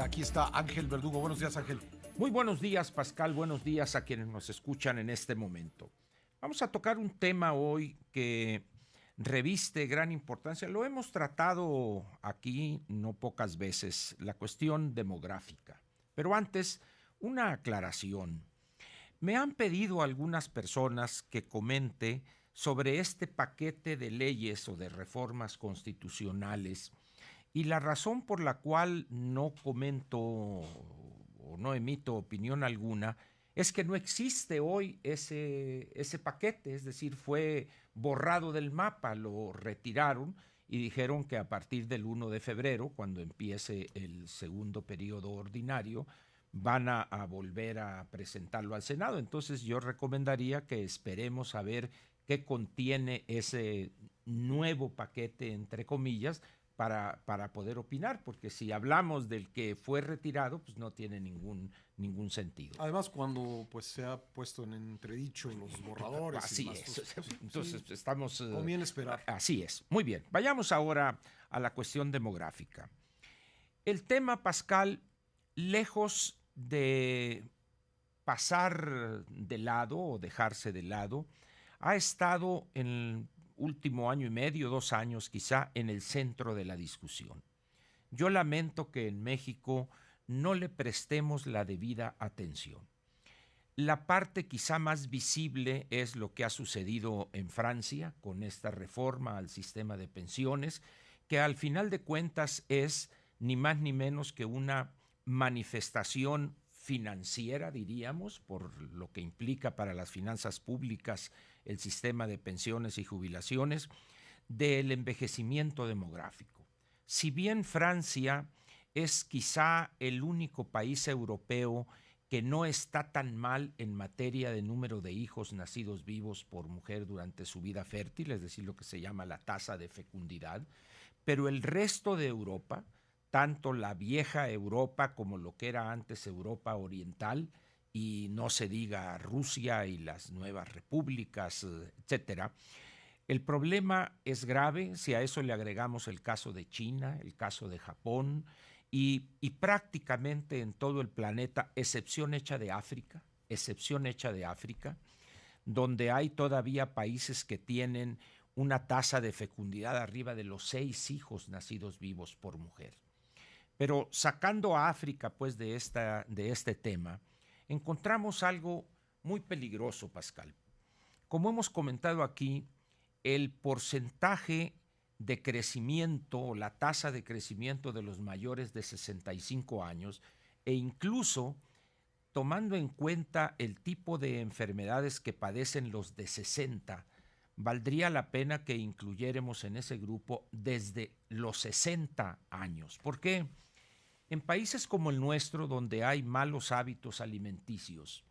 Aquí está Ángel Verdugo. Buenos días, Ángel. Muy buenos días, Pascal. Buenos días a quienes nos escuchan en este momento. Vamos a tocar un tema hoy que reviste gran importancia. Lo hemos tratado aquí no pocas veces, la cuestión demográfica. Pero antes, una aclaración. Me han pedido algunas personas que comente sobre este paquete de leyes o de reformas constitucionales y la razón por la cual no comento o no emito opinión alguna es que no existe hoy ese paquete, es decir, fue borrado del mapa, lo retiraron y dijeron que a partir del 1 de febrero, cuando empiece el segundo periodo ordinario, van a volver a presentarlo al Senado. Entonces yo recomendaría que esperemos a ver qué contiene ese nuevo paquete, entre comillas, para poder opinar, porque si hablamos del que fue retirado, pues no tiene ningún sentido. Además, cuando pues se ha puesto en entredicho los borradores y Así demás, es. pues, Entonces sí, estamos... conviene esperar. Así es. Muy bien. Vayamos ahora a la cuestión demográfica. El tema, Pascal, lejos de pasar de lado o dejarse de lado, ha estado en el último año y medio, 2 años quizá, en el centro de la discusión. Yo lamento que en México no le prestemos la debida atención. La parte quizá más visible es lo que ha sucedido en Francia con esta reforma al sistema de pensiones, que al final de cuentas es ni más ni menos que una manifestación financiera, diríamos, por lo que implica para las finanzas públicas el sistema de pensiones y jubilaciones, del envejecimiento demográfico. Si bien Francia es quizá el único país europeo que no está tan mal en materia de número de hijos nacidos vivos por mujer durante su vida fértil, es decir, lo que se llama la tasa de fecundidad, pero el resto de Europa, tanto la vieja Europa como lo que era antes Europa Oriental, y no se diga Rusia y las nuevas repúblicas, etcétera, el problema es grave si a eso le agregamos el caso de China, el caso de Japón y prácticamente en todo el planeta, excepción hecha de África, donde hay todavía países que tienen una tasa de fecundidad arriba de los 6 hijos nacidos vivos por mujer. Pero sacando a África pues de este tema, encontramos algo muy peligroso, Pascal. Como hemos comentado aquí, el porcentaje de crecimiento, la tasa de crecimiento de los mayores de 65 años e incluso tomando en cuenta el tipo de enfermedades que padecen los de 60, valdría la pena que incluyéramos en ese grupo desde los 60 años. ¿Por qué? En países como el nuestro, donde hay malos hábitos alimenticios,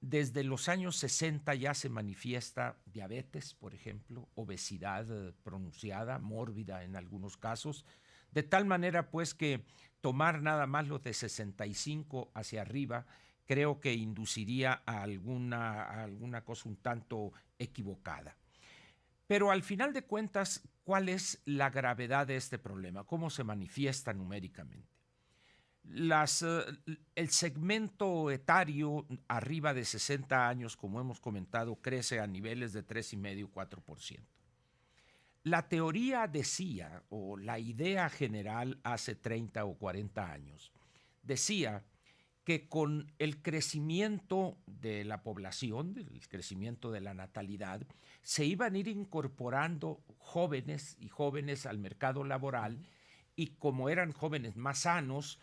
desde los años 60 ya se manifiesta diabetes, por ejemplo, obesidad pronunciada, mórbida en algunos casos, de tal manera pues que tomar nada más los de 65 hacia arriba creo que induciría a alguna cosa un tanto equivocada. Pero al final de cuentas, ¿cuál es la gravedad de este problema? ¿Cómo se manifiesta numéricamente? El segmento etario arriba de 60 años, como hemos comentado, crece a niveles de 3,5–4%. La teoría decía, o la idea general hace 30 o 40 años, decía que con el crecimiento de la población, el crecimiento de la natalidad, se iban a ir incorporando jóvenes y jóvenes al mercado laboral y como eran jóvenes más sanos,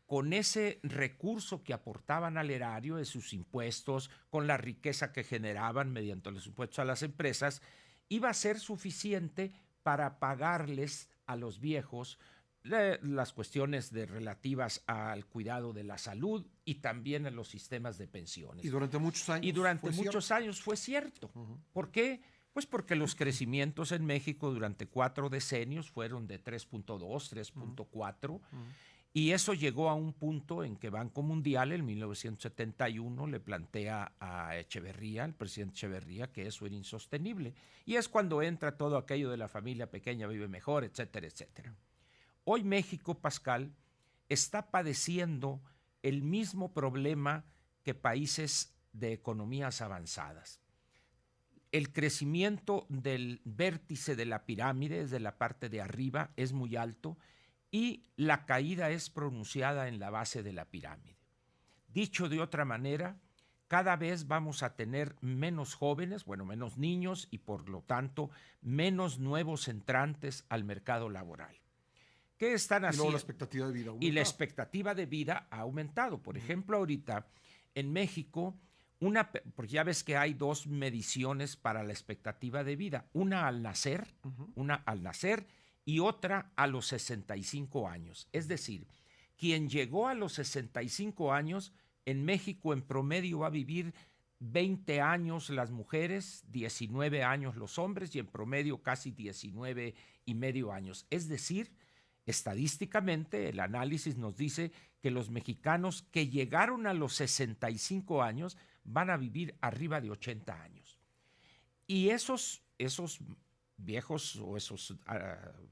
con ese recurso que aportaban al erario de sus impuestos, con la riqueza que generaban mediante los impuestos a las empresas, iba a ser suficiente para pagarles a los viejos las cuestiones relativas al cuidado de la salud y también en los sistemas de pensiones. Y durante muchos años. Y durante muchos años fue cierto. ¿Por qué? Pues porque los crecimientos en México durante 4 decenios fueron de 3,2, 3,4. Y eso llegó a un punto en que Banco Mundial en 1971 le plantea a Echeverría, al presidente Echeverría, que eso era insostenible. Y es cuando entra todo aquello de la familia pequeña vive mejor, etcétera, etcétera. Hoy México, Pascal, está padeciendo el mismo problema que países de economías avanzadas. El crecimiento del vértice de la pirámide, desde la parte de arriba, es muy alto y la caída es pronunciada en la base de la pirámide. Dicho de otra manera, cada vez vamos a tener menos jóvenes, menos niños y por lo tanto menos nuevos entrantes al mercado laboral. ¿Qué están haciendo? Y luego la expectativa de vida ha aumentado. Y la expectativa de vida ha aumentado. Por ejemplo, ahorita en México, porque ya ves que hay dos mediciones para la expectativa de vida, una al nacer y otra a los 65 años. Es decir, quien llegó a los 65 años, en México en promedio va a vivir 20 años las mujeres, 19 años los hombres y en promedio casi 19 y medio años. Es decir, estadísticamente el análisis nos dice que los mexicanos que llegaron a los 65 años van a vivir arriba de 80 años. Y esos viejos o esos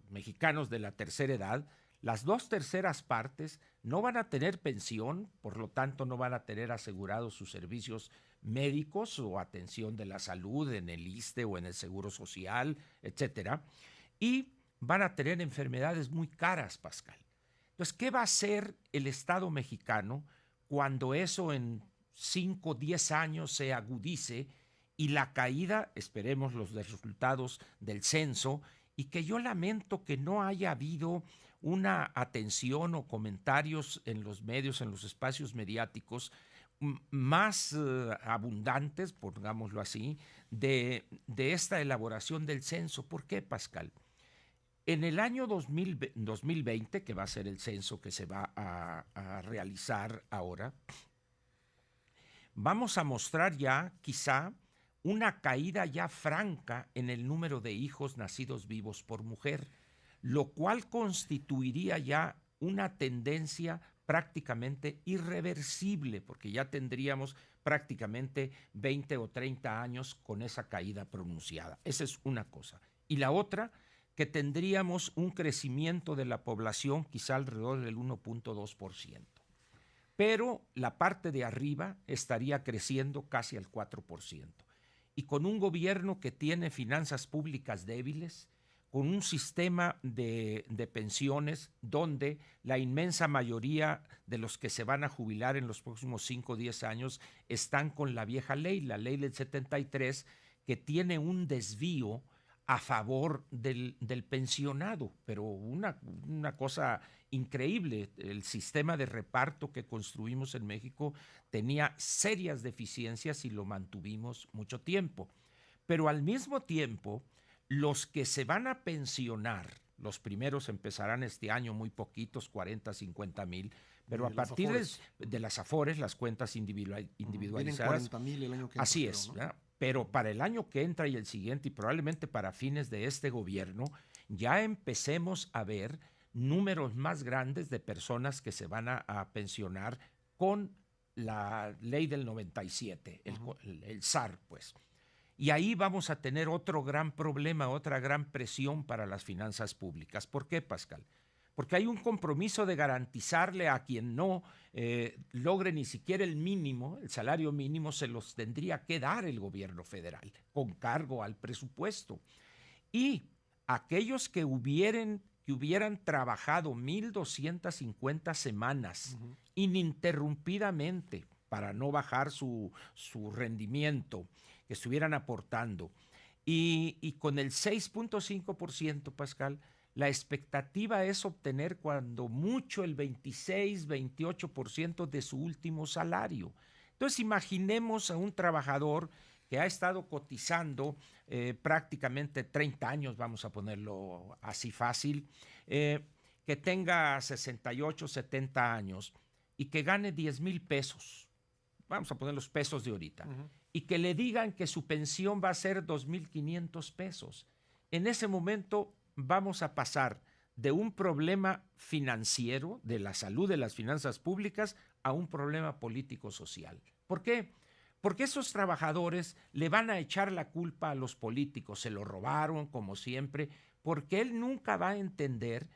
mexicanos de la tercera edad, las 2/3 partes no van a tener pensión, por lo tanto no van a tener asegurados sus servicios médicos o atención de la salud en el ISSSTE o en el Seguro Social, etcétera, y van a tener enfermedades muy caras, Pascal. Entonces, ¿qué va a hacer el Estado mexicano cuando eso en 5 o 10 años se agudice y la caída, esperemos los resultados del censo, y que yo lamento que no haya habido una atención o comentarios en los medios, en los espacios mediáticos más abundantes, pongámoslo así, de esta elaboración del censo? ¿Por qué, Pascal? En el año 2020, que va a ser el censo que se va a realizar ahora, vamos a mostrar ya quizá una caída ya franca en el número de hijos nacidos vivos por mujer, lo cual constituiría ya una tendencia prácticamente irreversible, porque ya tendríamos prácticamente 20 o 30 años con esa caída pronunciada. Esa es una cosa. Y la otra, que tendríamos un crecimiento de la población quizá alrededor del 1.2%. Pero la parte de arriba estaría creciendo casi al 4%. Y con un gobierno que tiene finanzas públicas débiles, con un sistema de pensiones donde la inmensa mayoría de los que se van a jubilar en los próximos 5 o 10 años están con la vieja ley, la ley del 73, que tiene un desvío a favor del pensionado, pero una cosa increíble. El sistema de reparto que construimos en México tenía serias deficiencias y lo mantuvimos mucho tiempo. Pero al mismo tiempo, los que se van a pensionar, los primeros empezarán este año muy poquitos, 40, 50 mil, pero a partir de las AFORES, las cuentas individualizadas, 40,000 el año que entra. Así es, ¿no? Pero para el año que entra y el siguiente, y probablemente para fines de este gobierno, ya empecemos a ver números más grandes de personas que se van a pensionar con la ley del 97, el SAR, pues. Y ahí vamos a tener otro gran problema, otra gran presión para las finanzas públicas. ¿Por qué, Pascal? Porque hay un compromiso de garantizarle a quien no logre ni siquiera el mínimo, el salario mínimo, se los tendría que dar el gobierno federal con cargo al presupuesto. Y aquellos que hubieran trabajado 1,250 semanas ininterrumpidamente para no bajar su rendimiento, que estuvieran aportando, y con el 6.5%, Pascal, la expectativa es obtener cuando mucho el 26, 28% de su último salario. Entonces imaginemos a un trabajador que ha estado cotizando prácticamente 30 años, vamos a ponerlo así fácil, que tenga 68, 70 años y que gane 10,000 pesos, vamos a poner los pesos de ahorita, y que le digan que su pensión va a ser 2,500 pesos. En ese momento vamos a pasar de un problema financiero, de la salud de las finanzas públicas, a un problema político-social. ¿Por qué? Porque esos trabajadores le van a echar la culpa a los políticos, se lo robaron como siempre, porque él nunca va a entender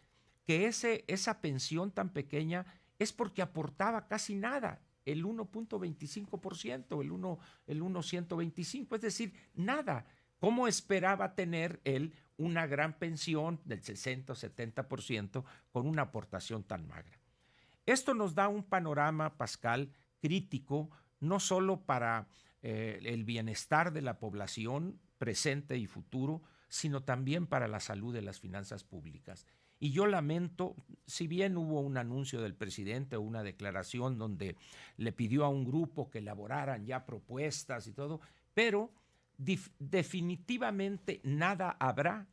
que esa pensión tan pequeña es porque aportaba casi nada, el 1.25%, el 1.125, es decir, nada. ¿Cómo esperaba tener él una gran pensión del 60 o 70% con una aportación tan magra? Esto nos da un panorama, Pascal, crítico, no solo para el bienestar de la población presente y futuro, sino también para la salud de las finanzas públicas. Y yo lamento, si bien hubo un anuncio del presidente o una declaración donde le pidió a un grupo que elaboraran ya propuestas y todo, pero definitivamente nada habrá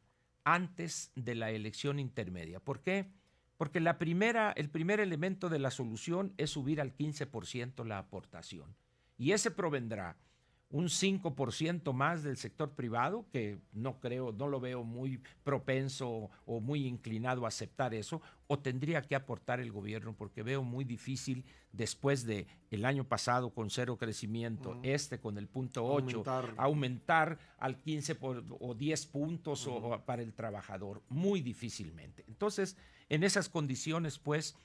antes de la elección intermedia. ¿Por qué? Porque el primer elemento de la solución es subir al 15% la aportación. Y ese provendrá un 5% más del sector privado, que no lo veo muy propenso o muy inclinado a aceptar eso, o tendría que aportar el gobierno, porque veo muy difícil después de el año pasado con 0 crecimiento, con el 0.8, aumentar al 15 o 10 puntos para el trabajador, muy difícilmente. Entonces, en esas condiciones, pues,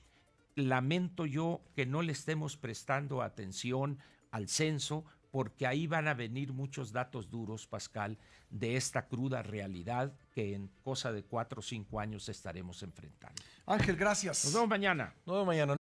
lamento yo que no le estemos prestando atención al censo, porque ahí van a venir muchos datos duros, Pascal, de esta cruda realidad que en cosa de 4 o 5 años estaremos enfrentando. Ángel, gracias. Nos vemos mañana. Nos vemos mañana.